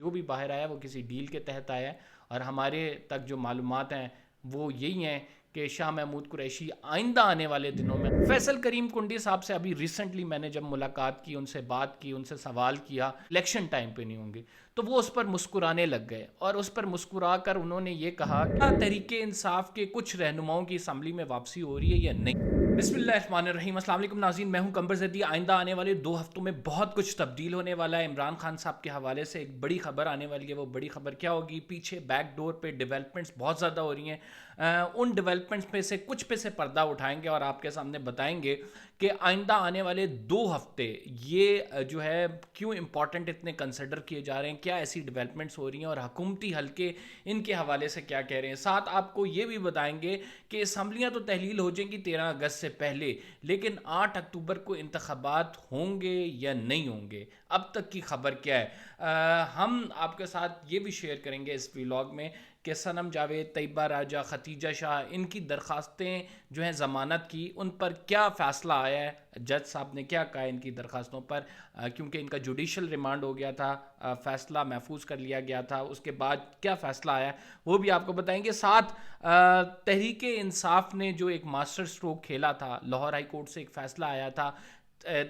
جو بھی باہر آیا وہ کسی ڈیل کے تحت آیا ہے، اور ہمارے تک جو معلومات ہیں وہ یہی ہیں کہ شاہ محمود قریشی آئندہ آنے والے دنوں میں فیصل کریم کنڈی صاحب سے ابھی ریسنٹلی میں نے جب ملاقات کی، ان سے بات کی، ان سے سوال کیا الیکشن ٹائم پہ نہیں ہوں گے، تو وہ اس پر مسکرانے لگ گئے، اور اس پر مسکرا کر انہوں نے یہ کہا کہ کیا تحریک انصاف کے کچھ رہنماؤں کی اسمبلی میں واپسی ہو رہی ہے یا نہیں۔ بسم اللہ الرحمن الرحیم، السلام علیکم ناظرین، میں ہوں قمر زیدی۔ آئندہ آنے والے 2 ہفتوں میں بہت کچھ تبدیل ہونے والا ہے۔ عمران خان صاحب کے حوالے سے ایک بڑی خبر آنے والی ہے۔ وہ بڑی خبر کیا ہوگی؟ پیچھے بیک ڈور پہ ڈیولپمنٹس بہت زیادہ ہو رہی ہیں، ان ڈیولپمنٹس میں سے کچھ پہ سے پردہ اٹھائیں گے اور آپ کے سامنے بتائیں گے کہ آئندہ آنے والے 2 ہفتے یہ جو ہے کیوں امپورٹنٹ اتنے کنسیڈر کیے جا رہے ہیں، کیا ایسی ڈیولپمنٹس ہو رہی ہیں، اور حکومتی حلقے ان کے حوالے سے کیا کہہ رہے ہیں۔ ساتھ آپ کو یہ بھی بتائیں گے کہ اسمبلیاں تو تحلیل ہو جائیں گی 13 اگست سے پہلے، لیکن 8 اکتوبر کو انتخابات ہوں گے یا نہیں ہوں گے، اب تک کی خبر کیا ہے۔ ہم آپ کے ساتھ یہ بھی شیئر کریں گے اس ویلاگ میں کہ صنم جاوید، طیبہ راجہ، ختیجہ شاہ، ان کی درخواستیں جو ہیں ضمانت کی، ان پر کیا فیصلہ آیا ہے، جج صاحب نے کیا کہا ان کی درخواستوں پر، کیونکہ ان کا جوڈیشل ریمانڈ ہو گیا تھا، فیصلہ محفوظ کر لیا گیا تھا، اس کے بعد کیا فیصلہ آیا وہ بھی آپ کو بتائیں گے۔ ساتھ تحریک انصاف نے جو ایک ماسٹر سٹروک کھیلا تھا، لاہور ہائی کورٹ سے ایک فیصلہ آیا تھا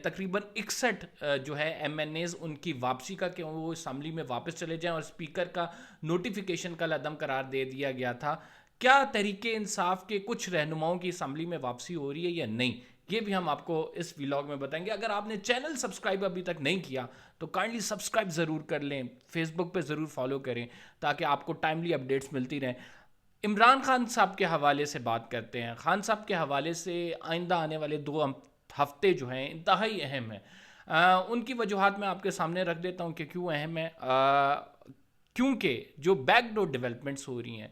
تقریباً 61 جو ہے ایم این ایز ان کی واپسی کا، کہ وہ اسمبلی میں واپس چلے جائیں، اور اسپیکر کا نوٹیفیکیشن کا عدم قرار دے دیا گیا تھا۔ کیا تحریک انصاف کے کچھ رہنماؤں کی اسمبلی میں واپسی ہو رہی ہے یا نہیں، یہ بھی ہم آپ کو اس ویلاگ میں بتائیں گے۔ اگر آپ نے چینل سبسکرائب ابھی تک نہیں کیا تو کائنڈلی سبسکرائب ضرور کر لیں، فیس بک پہ ضرور فالو کریں تاکہ آپ کو ٹائملی اپڈیٹس ملتی رہیں۔ عمران خان صاحب کے حوالے سے بات کرتے ہیں۔ خان صاحب کے حوالے سے آئندہ آنے والے 2 ہفتے جو ہیں انتہائی اہم ہیں۔ ان کی وجوہات میں آپ کے سامنے رکھ دیتا ہوں کہ کیوں اہم ہے۔ کیونکہ جو بیک ڈور ڈیولپمنٹس ہو رہی ہیں،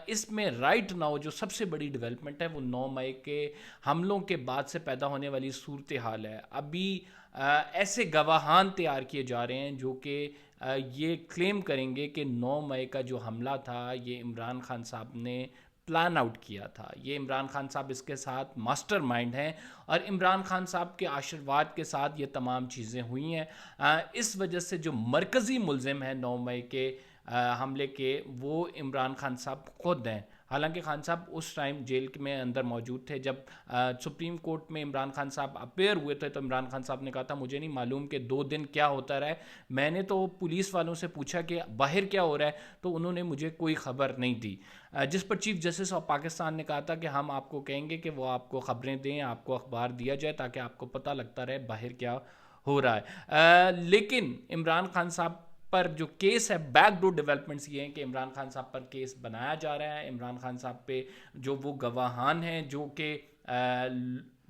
اس میں رائٹ ناؤ جو سب سے بڑی ڈیولپمنٹ ہے وہ 9 مئی کے حملوں کے بعد سے پیدا ہونے والی صورتحال ہے۔ ابھی ایسے گواہان تیار کیے جا رہے ہیں جو کہ یہ کلیم کریں گے کہ 9 مئی کا جو حملہ تھا یہ عمران خان صاحب نے پلان آؤٹ کیا تھا، یہ عمران خان صاحب اس کے ساتھ ماسٹر مائنڈ ہیں، اور عمران خان صاحب کے آشرواد کے ساتھ یہ تمام چیزیں ہوئی ہیں۔ اس وجہ سے جو مرکزی ملزم ہیں 9 مئی کے حملے کے، وہ عمران خان صاحب خود ہیں۔ حالانکہ خان صاحب اس ٹائم جیل میں اندر موجود تھے جب سپریم کورٹ میں عمران خان صاحب اپیئر ہوئے تھے، تو عمران خان صاحب نے کہا تھا مجھے نہیں معلوم کہ 2 دن کیا ہوتا رہا ہے، میں نے تو پولیس والوں سے پوچھا کہ باہر کیا ہو رہا ہے، تو انہوں نے مجھے کوئی خبر نہیں دی۔ جس پر چیف جسٹس آف پاکستان نے کہا تھا کہ ہم آپ کو کہیں گے کہ وہ آپ کو خبریں دیں، آپ کو اخبار دیا جائے تاکہ آپ کو پتہ لگتا رہے باہر کیا ہو رہا ہے۔ لیکن عمران خان صاحب پر جو کیس ہے، بیک ڈور ڈیولپمنٹس یہ ہیں کہ عمران خان صاحب پر کیس بنایا جا رہا ہے۔ عمران خان صاحب پہ جو وہ گواہان ہیں جو کہ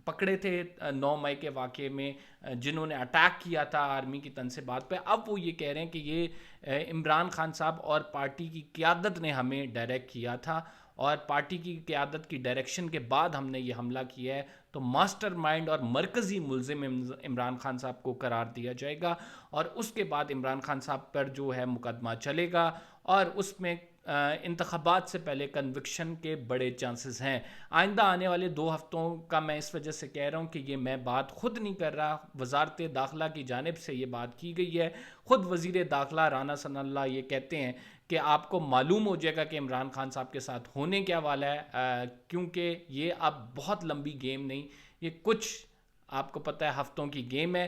پکڑے تھے 9 مئی کے واقعے میں، جنہوں نے اٹیک کیا تھا آرمی کی تنصیبات پہ، اب وہ یہ کہہ رہے ہیں کہ یہ عمران خان صاحب اور پارٹی کی قیادت نے ہمیں ڈائریکٹ کیا تھا، اور پارٹی کی قیادت کی ڈائریکشن کے بعد ہم نے یہ حملہ کیا ہے، تو ماسٹر مائنڈ اور مرکزی ملزم عمران خان صاحب کو قرار دیا جائے گا، اور اس کے بعد عمران خان صاحب پر جو ہے مقدمہ چلے گا، اور اس میں انتخابات سے پہلے کنوکشن کے بڑے چانسز ہیں۔ آئندہ آنے والے 2 ہفتوں کا میں اس وجہ سے کہہ رہا ہوں کہ یہ میں بات خود نہیں کر رہا، وزارت داخلہ کی جانب سے یہ بات کی گئی ہے۔ خود وزیر داخلہ رانا ثناء اللہ یہ کہتے ہیں کہ آپ کو معلوم ہو جائے گا کہ عمران خان صاحب کے ساتھ ہونے کیا والا ہے، کیونکہ یہ اب بہت لمبی گیم نہیں، یہ کچھ آپ کو پتہ ہے ہفتوں کی گیم ہے۔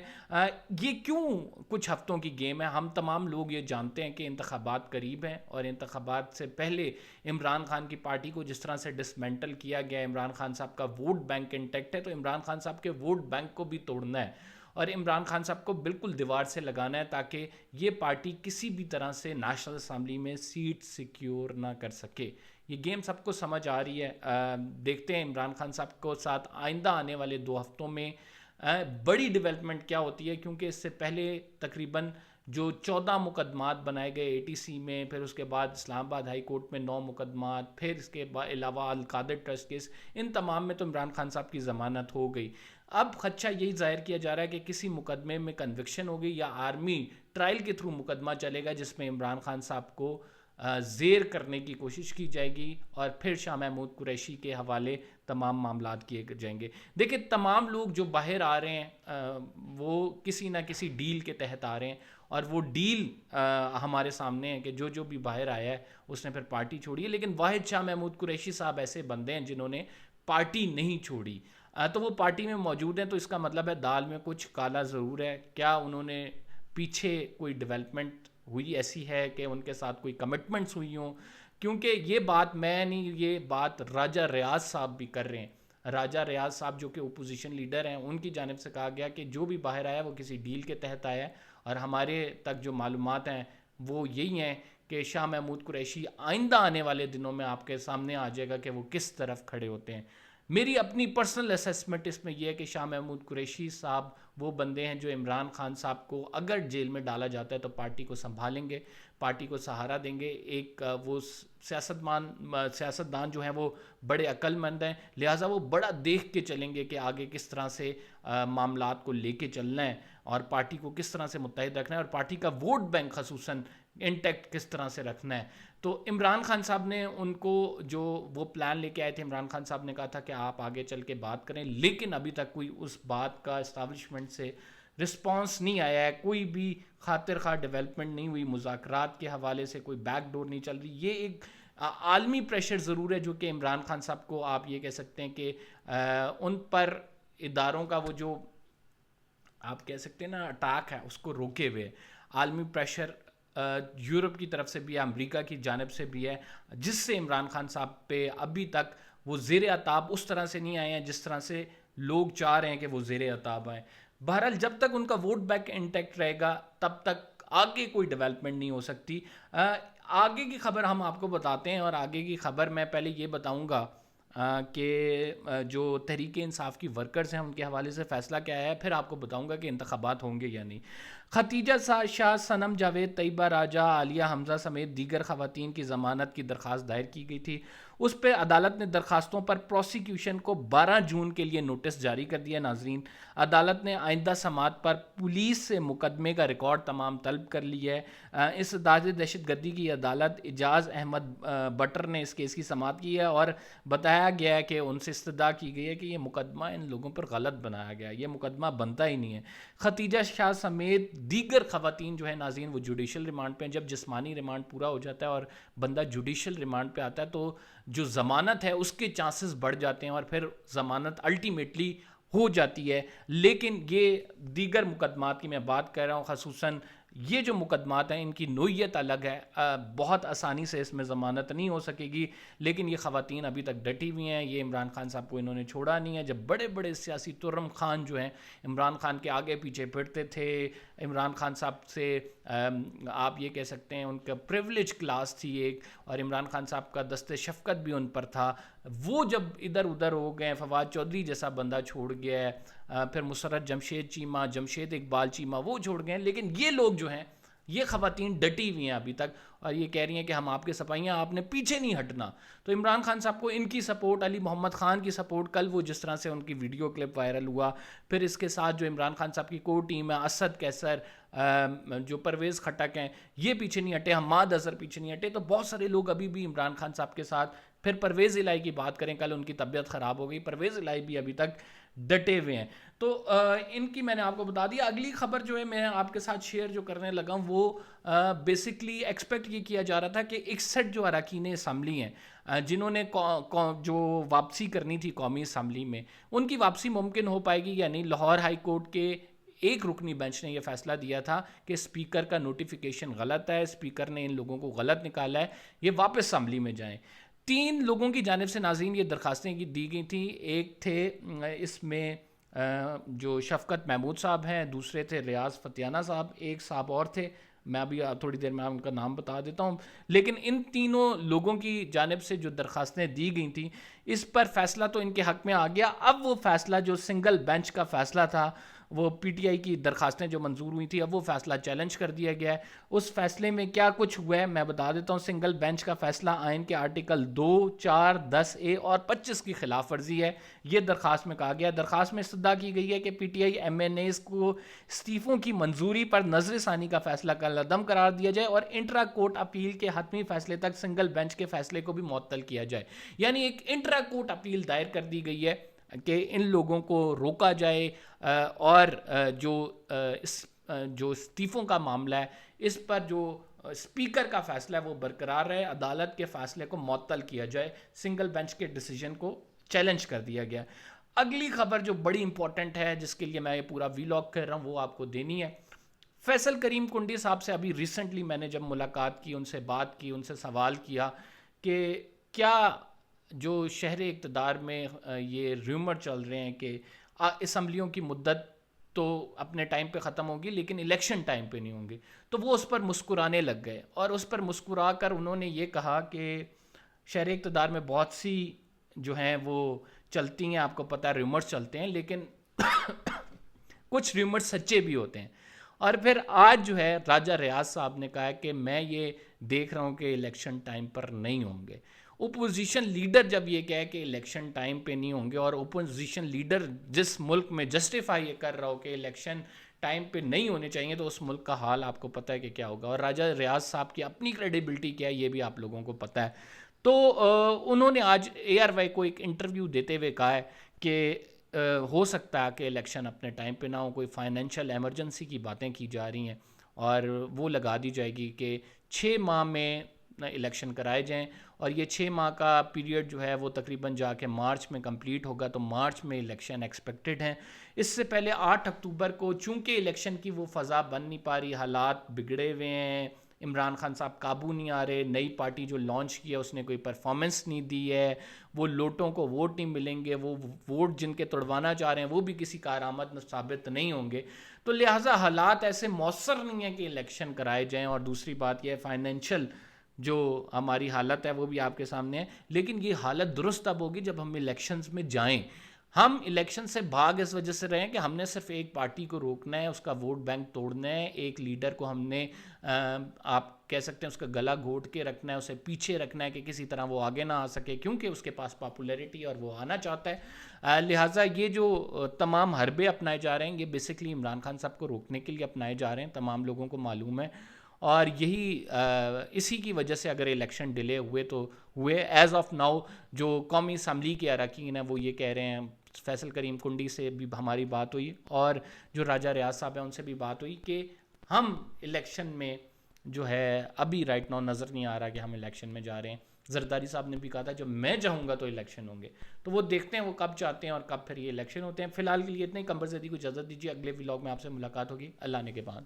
یہ کیوں کچھ ہفتوں کی گیم ہے؟ ہم تمام لوگ یہ جانتے ہیں کہ انتخابات قریب ہیں، اور انتخابات سے پہلے عمران خان کی پارٹی کو جس طرح سے ڈسمنٹل کیا گیا، عمران خان صاحب کا ووٹ بینک انٹیکٹ ہے، تو عمران خان صاحب کے ووٹ بینک کو بھی توڑنا ہے، اور عمران خان صاحب کو بالکل دیوار سے لگانا ہے تاکہ یہ پارٹی کسی بھی طرح سے نیشنل اسمبلی میں سیٹ سیکیور نہ کر سکے۔ یہ گیم سب کو سمجھ آ رہی ہے۔ دیکھتے ہیں عمران خان صاحب کو ساتھ آئندہ آنے والے 2 ہفتوں میں بڑی ڈیولپمنٹ کیا ہوتی ہے، کیونکہ اس سے پہلے تقریباً جو 14 مقدمات بنائے گئے ATC میں، پھر اس کے بعد اسلام آباد ہائی کورٹ میں 9 مقدمات، پھر اس کے علاوہ القادر ٹرسٹ کیس، ان تمام میں تو عمران خان صاحب کی ضمانت ہو گئی۔ اب خدشہ یہی ظاہر کیا جا رہا ہے کہ کسی مقدمے میں کنوکشن ہوگی، یا آرمی ٹرائل کے تھرو مقدمہ چلے گا جس میں عمران خان صاحب کو زیر کرنے کی کوشش کی جائے گی، اور پھر شاہ محمود قریشی کے حوالے تمام معاملات کیے جائیں گے۔ دیکھیں، تمام لوگ جو باہر آ رہے ہیں وہ کسی نہ کسی ڈیل کے تحت آ رہے ہیں، اور وہ ڈیل ہمارے سامنے ہے کہ جو جو بھی باہر آیا ہے اس نے پھر پارٹی چھوڑی ہے. لیکن واحد شاہ محمود قریشی صاحب ایسے بندے ہیں جنہوں نے پارٹی نہیں چھوڑی. تو وہ پارٹی میں موجود ہیں, تو اس کا مطلب ہے دال میں کچھ کالا ضرور ہے. کیا انہوں نے پیچھے کوئی ڈیولپمنٹ ہوئی ایسی ہے کہ ان کے ساتھ کوئی کمٹمنٹس ہوئی ہوں؟ کیونکہ یہ بات میں نہیں, یہ بات راجہ ریاض صاحب بھی کر رہے ہیں. راجہ ریاض صاحب جو کہ اپوزیشن لیڈر ہیں, ان کی جانب سے کہا گیا کہ جو بھی باہر آیا وہ کسی ڈیل کے تحت آیا ہے, اور ہمارے تک جو معلومات ہیں وہ یہی ہیں کہ شاہ محمود قریشی آئندہ آنے والے دنوں میں آپ کے سامنے آ جائے گا کہ وہ کس طرف کھڑے ہوتے ہیں. میری اپنی پرسنل اسیسمنٹ اس میں یہ ہے کہ شاہ محمود قریشی صاحب وہ بندے ہیں جو عمران خان صاحب کو اگر جیل میں ڈالا جاتا ہے تو پارٹی کو سنبھالیں گے, پارٹی کو سہارا دیں گے. ایک وہ سیاستدان جو ہیں وہ بڑے عقل مند ہیں, لہٰذا وہ بڑا دیکھ کے چلیں گے کہ آگے کس طرح سے معاملات کو لے کے چلنا ہے اور پارٹی کو کس طرح سے متحد رکھنا ہے اور پارٹی کا ووٹ بینک خصوصاً انٹیکٹ کس طرح سے رکھنا ہے. تو عمران خان صاحب نے ان کو جو وہ پلان لے کے آئے تھے, عمران خان صاحب نے کہا تھا کہ آپ آگے چل کے بات کریں, لیکن ابھی تک کوئی اس بات کا اسٹیبلشمنٹ سے رسپانس نہیں آیا ہے, کوئی بھی خاطر خواہ ڈیولپمنٹ نہیں ہوئی, مذاکرات کے حوالے سے کوئی بیک ڈور نہیں چل رہی. یہ ایک عالمی پریشر ضرور ہے جو کہ عمران خان صاحب کو آپ یہ کہہ سکتے ہیں کہ ان پر اداروں کا وہ جو آپ کہہ سکتے ہیں نا اٹیک ہے اس کو روکے ہوئے. عالمی پریشر یورپ کی طرف سے بھی ہے, امریکہ کی جانب سے بھی ہے, جس سے عمران خان صاحب پہ ابھی تک وہ زیر عتاب اس طرح سے نہیں آئے ہیں جس طرح سے لوگ چاہ رہے ہیں کہ وہ زیر عتاب آئیں. بہرحال جب تک ان کا ووٹ بینک انٹیکٹ رہے گا تب تک آگے کوئی ڈیولپمنٹ نہیں ہو سکتی. آگے کی خبر ہم آپ کو بتاتے ہیں, اور آگے کی خبر میں پہلے یہ بتاؤں گا کہ جو تحریک انصاف کی ورکرز ہیں ان کے حوالے سے فیصلہ کیا ہے, پھر آپ کو بتاؤں گا کہ انتخابات ہوں گے یا نہیں. ختیجہ شاہ, صنم جاوید, طیبہ راجہ, عالیہ حمزہ سمیت دیگر خواتین کی ضمانت کی درخواست دائر کی گئی تھی. اس پہ عدالت نے درخواستوں پر پروسیکیوشن کو 12 جون کے لیے نوٹس جاری کر دیا. ناظرین, عدالت نے آئندہ سماعت پر پولیس سے مقدمے کا ریکارڈ تمام طلب کر لیا ہے. اس داعش دہشت گردی کی عدالت اعجاز احمد بٹر نے اس کیس کی سماعت کی ہے, اور بتایا گیا ہے کہ ان سے استدعا کی گئی ہے کہ یہ مقدمہ ان لوگوں پر غلط بنایا گیا, یہ مقدمہ بنتا ہی نہیں ہے. ختیجہ شاہ سمیت دیگر خواتین جو ہے ناظرین وہ جوڈیشل ریمانڈ پہ ہیں. جب جسمانی ریمانڈ پورا ہو جاتا ہے اور بندہ جوڈیشل ریمانڈ پہ آتا ہے تو جو ضمانت ہے اس کے چانسز بڑھ جاتے ہیں اور پھر ضمانت الٹیمیٹلی ہو جاتی ہے. لیکن یہ دیگر مقدمات کی میں بات کر رہا ہوں, خصوصاً یہ جو مقدمات ہیں ان کی نوعیت الگ ہے, بہت آسانی سے اس میں ضمانت نہیں ہو سکے گی. لیکن یہ خواتین ابھی تک ڈٹی ہوئی ہیں, یہ عمران خان صاحب کو انہوں نے چھوڑا نہیں ہے. جب بڑے بڑے سیاسی ترم خان جو ہیں عمران خان کے آگے پیچھے پھرتے تھے, عمران خان صاحب سے آپ یہ کہہ سکتے ہیں ان کا پریولیج کلاس تھی ایک, اور عمران خان صاحب کا دست شفقت بھی ان پر تھا, وہ جب ادھر ادھر ہو گئے, فواد چودھری جیسا بندہ چھوڑ گیا ہے, پھر مسرت جمشید چیمہ, جمشید اقبال چیمہ وہ چھوڑ گئے ہیں. لیکن یہ لوگ جو ہیں, یہ خواتین ڈٹی ہوئی ہیں ابھی تک, اور یہ کہہ رہی ہیں کہ ہم آپ کے سپاہیاں, آپ نے پیچھے نہیں ہٹنا. تو عمران خان صاحب کو ان کی سپورٹ, علی محمد خان کی سپورٹ, کل وہ جس طرح سے ان کی ویڈیو کلپ وائرل ہوا, پھر اس کے ساتھ جو عمران خان صاحب کی کور ٹیم ہے, اسد کیسر, جو پرویز خٹک ہیں, یہ پیچھے نہیں ہٹے, حماد اظہر پیچھے نہیں ہٹے. تو بہت سارے لوگ ابھی بھی عمران خان صاحب کے ساتھ. پھر پرویز الہی کی بات کریں, کل ان کی طبیعت خراب ہو گئی, پرویز الہی بھی ابھی تک ڈٹے ہوئے ہیں. تو ان کی میں نے آپ کو بتا دیا. اگلی خبر جو ہے میں آپ کے ساتھ شیئر جو کرنے لگا ہوں وہ بیسکلی ایکسپیکٹ یہ کیا جا رہا تھا کہ 61 جو اراکین اسمبلی ہیں جنہوں نے جو واپسی کرنی تھی قومی اسمبلی میں, ان کی واپسی ممکن ہو پائے گی یا نہیں. لاہور ہائی کورٹ کے ایک رکنی بینچ نے یہ فیصلہ دیا تھا کہ اسپیکر کا نوٹیفیکیشن غلط ہے, اسپیکر نے ان لوگوں کو غلط نکالا ہے, یہ واپس اسمبلی میں جائیں. 3 لوگوں کی جانب سے ناظرین یہ درخواستیں دی گئی تھیں. ایک تھے اس میں جو شفقت محمود صاحب ہیں, دوسرے تھے ریاض فتیانہ صاحب, ایک صاحب اور تھے, میں ابھی تھوڑی دیر میں ان کا نام بتا دیتا ہوں. لیکن ان تینوں لوگوں کی جانب سے جو درخواستیں دی گئی تھیں اس پر فیصلہ تو ان کے حق میں آ گیا. اب وہ فیصلہ جو سنگل بینچ کا فیصلہ تھا, وہ پی ٹی آئی کی درخواستیں جو منظور ہوئی تھی, اب وہ فیصلہ چیلنج کر دیا گیا ہے. اس فیصلے میں کیا کچھ ہوا ہے میں بتا دیتا ہوں. سنگل بینچ کا فیصلہ آئین کے آرٹیکل 2, 4, 10A اور 25 کی خلاف ورزی ہے, یہ درخواست میں کہا گیا. درخواست میں استدعا کی گئی ہے کہ P T I M N A's کو استعفوں کی منظوری پر نظر ثانی کا فیصلہ کالعدم قرار دیا جائے اور انٹرا کورٹ اپیل کے حتمی فیصلے تک سنگل بینچ کے فیصلے کو بھی معطل کیا جائے. یعنی ایک انٹرا کورٹ اپیل دائر کر دی گئی ہے کہ ان لوگوں کو روکا جائے, اور جو جو استعفوں کا معاملہ ہے اس پر جو اسپیکر کا فیصلہ ہے وہ برقرار رہے, عدالت کے فیصلے کو معطل کیا جائے, سنگل بینچ کے ڈیسیجن کو چیلنج کر دیا گیا. اگلی خبر جو بڑی امپورٹنٹ ہے جس کے لیے میں یہ پورا ویلاگ کر رہا ہوں وہ آپ کو دینی ہے. فیصل کریم کنڈی صاحب سے ابھی ریسنٹلی میں نے جب ملاقات کی, ان سے بات کی, ان سے سوال کیا کہ کیا جو شہر اقتدار میں یہ ریومر چل رہے ہیں کہ اسمبلیوں کی مدت تو اپنے ٹائم پہ ختم ہوگی لیکن الیکشن ٹائم پہ نہیں ہوں گے, تو وہ اس پر مسکرانے لگ گئے, اور اس پر مسکرا کر انہوں نے یہ کہا کہ شہر اقتدار میں بہت سی جو ہیں وہ چلتی ہیں, آپ کو پتہ ہے ریومرز چلتے ہیں, لیکن کچھ ریومرز سچے بھی ہوتے ہیں. اور پھر آج جو ہے راجہ ریاض صاحب نے کہا کہ میں یہ دیکھ رہا ہوں کہ الیکشن ٹائم پر نہیں ہوں گے. اپوزیشن لیڈر جب یہ کہے کہ الیکشن ٹائم پہ نہیں ہوں گے, اور اپوزیشن لیڈر جس ملک میں جسٹیفائی یہ کر رہا ہو کہ الیکشن ٹائم پہ نہیں ہونے چاہیے, تو اس ملک کا حال آپ کو پتہ ہے کہ کیا ہوگا. اور راجہ ریاض صاحب کی اپنی کریڈیبلٹی کیا ہے یہ بھی آپ لوگوں کو پتہ ہے. تو انہوں نے آج اے آر وائی کو ایک انٹرویو دیتے ہوئے کہا ہے کہ ہو سکتا ہے کہ الیکشن اپنے ٹائم پہ نہ ہو, کوئی فائنینشیل ایمرجنسی کی باتیں کی جا رہی ہیں اور وہ لگا دی جائے گی کہ 6 ماہ میں الیکشن کرائے جائیں, اور یہ 6 ماہ کا پیریڈ جو ہے وہ تقریباً جا کے مارچ میں کمپلیٹ ہوگا, تو مارچ میں الیکشن ایکسپیکٹڈ ہیں. اس سے پہلے 8 اکتوبر کو چونکہ الیکشن کی وہ فضا بن نہیں پا رہی, حالات بگڑے ہوئے ہیں, عمران خان صاحب قابو نہیں آ رہے, نئی پارٹی جو لانچ کیا اس نے کوئی پرفارمنس نہیں دی ہے, وہ لوٹوں کو ووٹ نہیں ملیں گے, وہ ووٹ جن کے توڑوانا چاہ رہے ہیں وہ بھی کسی کارآمد ثابت نہیں ہوں گے, تو لہٰذا حالات ایسے مؤثر نہیں ہیں کہ الیکشن کرائے جائیں. اور دوسری بات یہ ہے فائنینشیل جو ہماری حالت ہے وہ بھی آپ کے سامنے ہے, لیکن یہ حالت درست اب ہوگی جب ہم الیکشنز میں جائیں. ہم الیکشن سے بھاگ اس وجہ سے رہے ہیں کہ ہم نے صرف ایک پارٹی کو روکنا ہے, اس کا ووٹ بینک توڑنا ہے, ایک لیڈر کو ہم نے آپ کہہ سکتے ہیں اس کا گلا گھونٹ کے رکھنا ہے, اسے پیچھے رکھنا ہے کہ کسی طرح وہ آگے نہ آ سکے کیونکہ اس کے پاس پاپولیرٹی اور وہ آنا چاہتا ہے. لہٰذا یہ جو تمام حربے اپنائے جا رہے ہیں یہ بیسکلی عمران خان صاحب کو روکنے کے لیے اپنائے جا رہے ہیں, تمام لوگوں کو معلوم ہے. اور یہی اسی کی وجہ سے اگر الیکشن ڈیلے ہوئے تو ہوئے. ایز آف ناؤ جو قومی اسمبلی کے اراکین ہیں وہ یہ کہہ رہے ہیں, فیصل کریم کنڈی سے بھی ہماری بات ہوئی اور جو راجہ ریاض صاحب ہیں ان سے بھی بات ہوئی کہ ہم الیکشن میں جو ہے ابھی رائٹ ناؤ نظر نہیں آ رہا کہ ہم الیکشن میں جا رہے ہیں. زرداری صاحب نے بھی کہا تھا جب میں جاؤں گا تو الیکشن ہوں گے, تو وہ دیکھتے ہیں وہ کب چاہتے ہیں اور کب پھر یہ الیکشن ہوتے ہیں. فی الحال کے لیے اتنے, کمبر زدی کو اجازت دیجیے, اگلے ولاگ میں آپ سے ملاقات ہوگی اللہ نے کے بعد.